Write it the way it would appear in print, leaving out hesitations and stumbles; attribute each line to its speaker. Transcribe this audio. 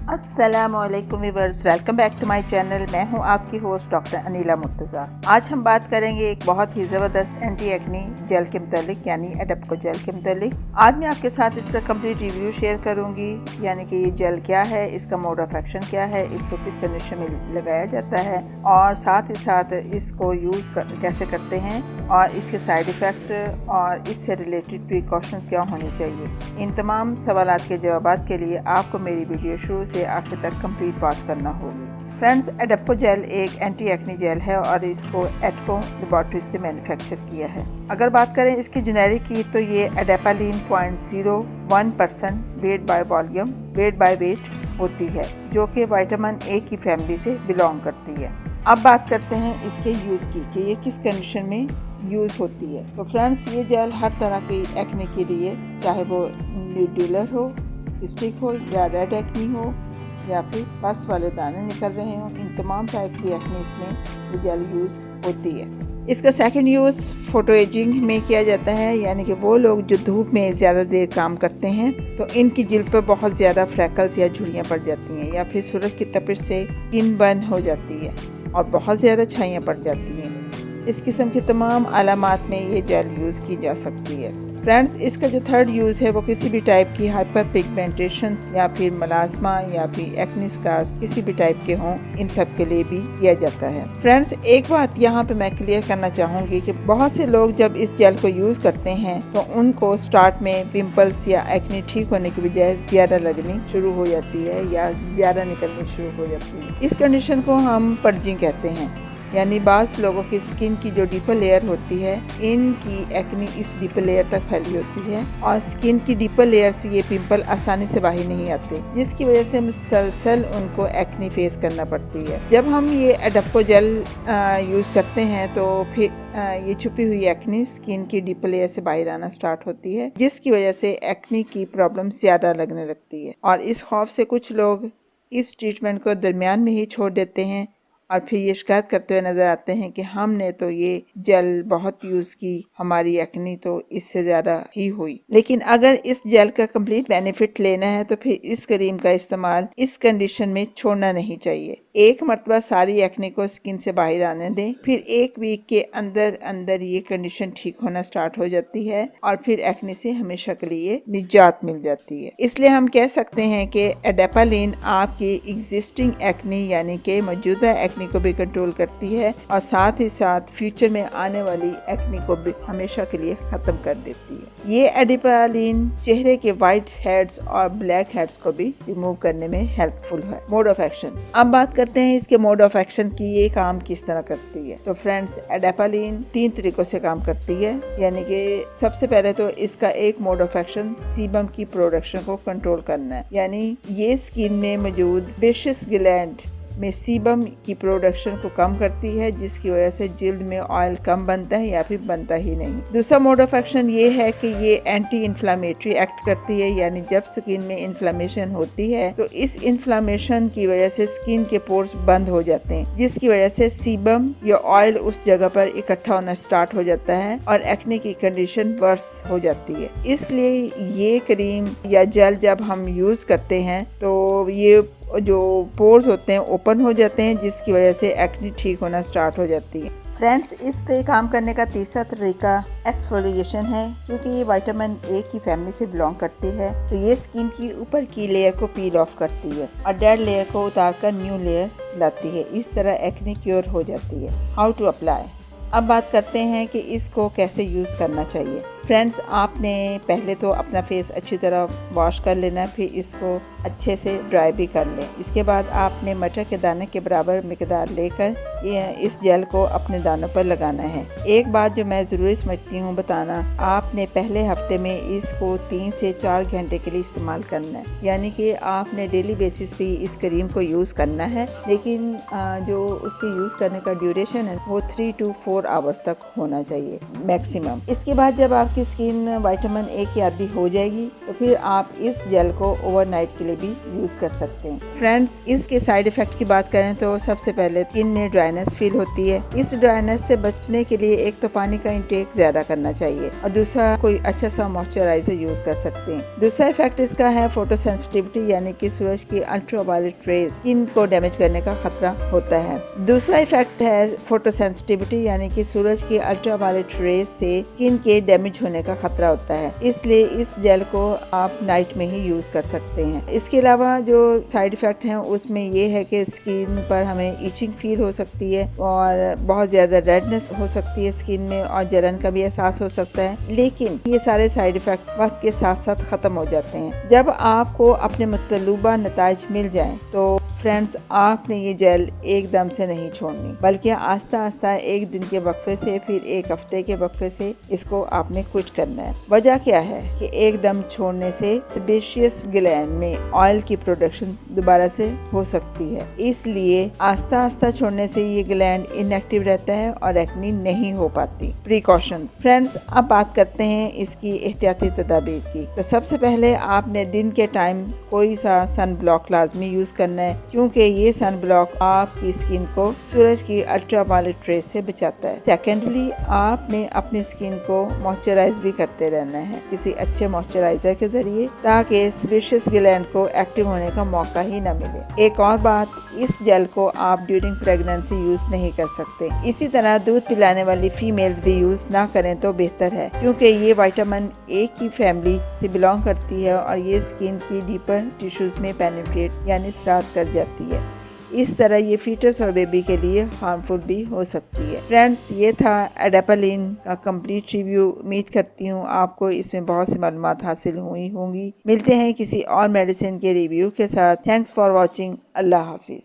Speaker 1: अस्सलामुअलैकुम viewers, welcome back to my channel. मैं हूं आपकी होस्ट डॉक्टर अनीला मुर्तज़ा। आज हम बात करेंगे एक बहुत ही ज़बरदस्त एंटी एक्ने जेल के मुतालिक, यानी एडेप्को जेल के मुतालिक। आज मैं आपके साथ इसका कंप्लीट रिव्यू शेयर करूंगी, यानी कि ये जेल क्या है, इसका मोड ऑफ एक्शन क्या है, इसको किस कंडीशन में लगाया जाता है और साथ ही साथ इसको यूज़ कैसे करते हैं और इसके साइड इफ़ेक्ट और इससे रिलेटेड प्रिकॉशंस क्या होनी चाहिए। इन तमाम सवालात के जवाब के लिए आपको मेरी वीडियो शुरू से आखिर तक कंप्लीट वॉच करना होगी। फ्रेंड्स, एडेप्को जेल एक एंटी एक्ने जेल है और इसको एटको लेबॉरेटरीज से मैन्युफैक्चर किया है। अगर बात करें इसकी जेनेरिक की, तो ये एडेपालिन 0.01% weight by volume weight by weight होती है, जो कि विटामिन ए की फैमिली से बिलोंग करती है। अब बात करते हैं इसके यूज़ की कि ये किस कंडीशन में यूज़ होती है। तो फ्रेंड्स, ये जेल हर तरह की एक्ने के लिए, चाहे वो न्यूडुलर हो, सिस्टिक हो या रेड एक्ने हो या फिर पस वाले दाने निकल रहे हों, इन तमाम टाइप की एक्ने इसमें ये जेल यूज़ होती है। इसका सेकंड यूज़ फोटो एजिंग में किया जाता है, यानी कि वो लोग जो धूप में ज़्यादा देर काम करते हैं तो इनकी जिल्द पर बहुत ज़्यादा फ्रैकल्स या झुर्रियाँ पड़ जाती हैं, या फिर सूरज की तपिश से स्किन बर्न हो जाती है और बहुत ज़्यादा छाइयाँ पड़ जाती हैं। इस किस्म की तमाम अलामात में ये जेल यूज़ की जा सकती है। फ्रेंड्स, इसका जो थर्ड यूज़ है वो किसी भी टाइप की हाइपर पिगमेंटेशन या फिर मलास्मा या फिर एक्ने स्कार्स किसी भी टाइप के हों, इन सब के लिए भी किया जाता है। फ्रेंड्स, एक बात यहाँ पे मैं क्लियर करना चाहूँगी कि बहुत से लोग जब इस जेल को यूज़ करते हैं तो उनको स्टार्ट में पिंपल्स या एक्ने ठीक होने की बजाय ज़्यादा लगनी शुरू हो जाती है या ज़्यादा निकलनी शुरू हो जाती है। इस कंडीशन को हम पर्जिंग कहते हैं, यानी बाज़ लोगों की स्किन की जो डीपर लेयर होती है, इनकी एक्ने इस डीपर लेयर तक फैली होती है और स्किन की डीपर लेयर से ये पिंपल आसानी से बाहर नहीं आते, जिसकी वजह से मुसलसल उनको एक्ने फेस करना पड़ती है। जब हम ये एडेप्को जेल यूज़ करते हैं तो फिर ये छुपी हुई एक्ने स्किन की डीपर लेयर से बाहर आना स्टार्ट होती है, जिसकी वजह से एक्ने की प्रॉब्लम ज़्यादा लगने लगती है। और इस खौफ से कुछ लोग इस ट्रीटमेंट को दरमियान में ही छोड़ देते हैं और फिर ये शिकायत करते हुए नज़र आते हैं कि हमने तो ये जेल बहुत यूज़ की, हमारी एक्ने तो इससे ज़्यादा ही हुई। लेकिन अगर इस जेल का कंप्लीट बेनिफिट लेना है तो फिर इस क्रीम का इस्तेमाल इस कंडीशन में छोड़ना नहीं चाहिए। एक मरतबा सारी एक्ने को स्किन से बाहर आने दें, फिर एक वीक के अंदर अंदर ये कंडीशन ठीक होना स्टार्ट हो जाती है और फिर एक्ने से हमेशा के लिए निजात मिल जाती है। इसलिए हम कह सकते हैं कि एडेपालिन आपकी एग्जिस्टिंग एक्ने यानी कि मौजूदा एक्ने को भी कंट्रोल करती है और साथ ही साथ फ्यूचर में आने वाली एक्ने को भी हमेशा के लिए खत्म कर देती है। ये एडेपालिन चेहरे के वाइट हेड्स और ब्लैक हेड्स को भी रिमूव करने में हेल्पफुल है। मोड ऑफ एक्शन, अब बात करते हैं इसके मोड ऑफ एक्शन की, ये काम किस तरह करती है। तो फ्रेंड्स, एडेपालिन 3 तरीकों से काम करती है, यानी कि सबसे पहले तो इसका एक मोड ऑफ एक्शन सीबम की प्रोडक्शन को कंट्रोल करना है, यानी ये स्किन में मौजूद बेशस ग्लैंड में सीबम की प्रोडक्शन को कम करती है, जिसकी वजह से जिल्द में ऑयल कम बनता है या फिर बनता ही नहीं। दूसरा मोड ऑफ एक्शन ये है कि ये एंटी इन्फ्लामेटरी एक्ट करती है, यानी जब स्किन में इन्फ्लामेशन होती है तो इस इन्फ्लामेशन की वजह से स्किन के पोर्स बंद हो जाते हैं, जिसकी वजह से सीबम या ऑयल उस जगह पर इकट्ठा होना स्टार्ट हो जाता है और एक्ने की कंडीशन वर्स हो जाती है। इसलिए ये क्रीम या जेल जब हम यूज करते हैं तो ये जो पोर्स होते हैं ओपन हो जाते हैं, जिसकी वजह से एक्ने ठीक होना स्टार्ट हो जाती है। फ्रेंड्स, इस पे काम करने का तीसरा तरीका एक्सफोलिएशन है, क्योंकि ये विटामिन ए की फैमिली से बिलोंग करती है, तो ये स्किन की ऊपर की लेयर को पील ऑफ करती है और डेड लेयर को उतारकर न्यू लेयर लाती है। इस तरह एक्ने क्योर हो जाती है। हाउ टू अप्लाई, अब बात करते हैं कि इसको कैसे यूज़ करना चाहिए। फ्रेंड्स, आपने पहले तो अपना फेस अच्छी तरह वॉश कर लेना है, फिर इसको अच्छे से ड्राई भी कर लें। इसके बाद आपने मटर के दाने के बराबर मिकदार लेकर इस जेल को अपने दानों पर लगाना है। एक बात जो मैं ज़रूरी समझती हूँ बताना, आपने पहले हफ्ते में इसको 3 से 4 घंटे के लिए इस्तेमाल करना है, यानी कि आपने डेली बेसिस पे इस क्रीम को यूज़ करना है, लेकिन जो उसके यूज़ करने का ड्यूरेशन है वो 3 to 4 आवर्स तक होना चाहिए मैक्सिमम। इसके बाद जब आपकी आपकी स्किन विटामिन ए की आदी हो जाएगी तो फिर आप इस जेल को ओवरनाइट के लिए भी यूज कर सकते हैं। फ्रेंड्स, इसके साइड इफेक्ट की बात करें तो सबसे पहले स्किन में ड्राइनेस फील होती है। इस ड्राइनेस से बचने के लिए एक तो पानी का इंटेक ज्यादा करना चाहिए और दूसरा कोई अच्छा सा मॉइस्चराइजर यूज कर सकते हैं। दूसरा इफेक्ट इसका है फोटो सेंसिटिविटी, यानी कि सूरज की अल्ट्रावायलेट रेज स्किन को डैमेज करने का खतरा होता है। दूसरा इफेक्ट है फोटो सेंसिटिविटी, यानी कि सूरज की अल्ट्रावायलेट रेज से स्किन के डैमेज होने का खतरा होता है, इसलिए इस जेल को आप नाइट में ही यूज कर सकते हैं। इसके अलावा जो साइड इफेक्ट हैं उसमें ये है कि स्किन पर हमें इचिंग फील हो सकती है और बहुत ज्यादा रेडनेस हो सकती है स्किन में और जलन का भी एहसास हो सकता है, लेकिन ये सारे साइड इफेक्ट वक्त के साथ साथ खत्म हो जाते हैं। जब आपको अपने मतलूबा नताइज मिल जाएं तो फ्रेंड्स, आपने ये जेल एकदम से नहीं छोड़नी, बल्कि आस्ता आस्ता एक दिन के वक्फे से फिर एक हफ्ते के वक्फे से इसको आपने कुछ करना है। वजह क्या है कि एकदम छोड़ने से सेबेशियस ग्लैंड में ऑयल की प्रोडक्शन दोबारा से हो सकती है, इसलिए आस्ता आस्ता छोड़ने से ये ग्लैंड इनएक्टिव रहता है और एक्नी नहीं हो पाती। प्रिकॉशंस फ्रेंड्स, अब बात करते हैं इसकी एहतियाती तदाबीर की। तो सबसे पहले आपने दिन के टाइम कोई सा सन ब्लॉक लाजमी यूज करना है, क्योंकि ये सन ब्लॉक आपकी स्किन को सूरज की अल्ट्रावायलेट रेज से बचाता है। सेकेंडली, आपने अपनी स्किन को मॉइस्चराइज भी करते रहना है किसी अच्छे मॉइस्चराइजर के जरिए, ताकि सेबेशियस ग्लैंड को एक्टिव होने का मौका ही न मिले। एक और बात, इस जेल को आप ड्यूरिंग प्रेगनेंसी यूज नहीं कर सकते। इसी तरह दूध पिलाने वाली फीमेल्स भी यूज ना करें तो बेहतर है, क्योंकि ये विटामिन ए की फैमिली से बिलोंग करती है और ये स्किन की डीपर टिश्यूज में पेनिट्रेट यानी स्टार्ट कर जाती है। इस तरह ये फीटस और बेबी के लिए हार्मफुल भी हो सकती है। फ्रेंड्स, ये था एडापालिन का कंप्लीट रिव्यू। उम्मीद करती हूँ आपको इसमें बहुत सी मालूमात हासिल हुई होंगी। मिलते हैं किसी और मेडिसिन के रिव्यू के साथ। Thanks for watching. Allah Hafiz.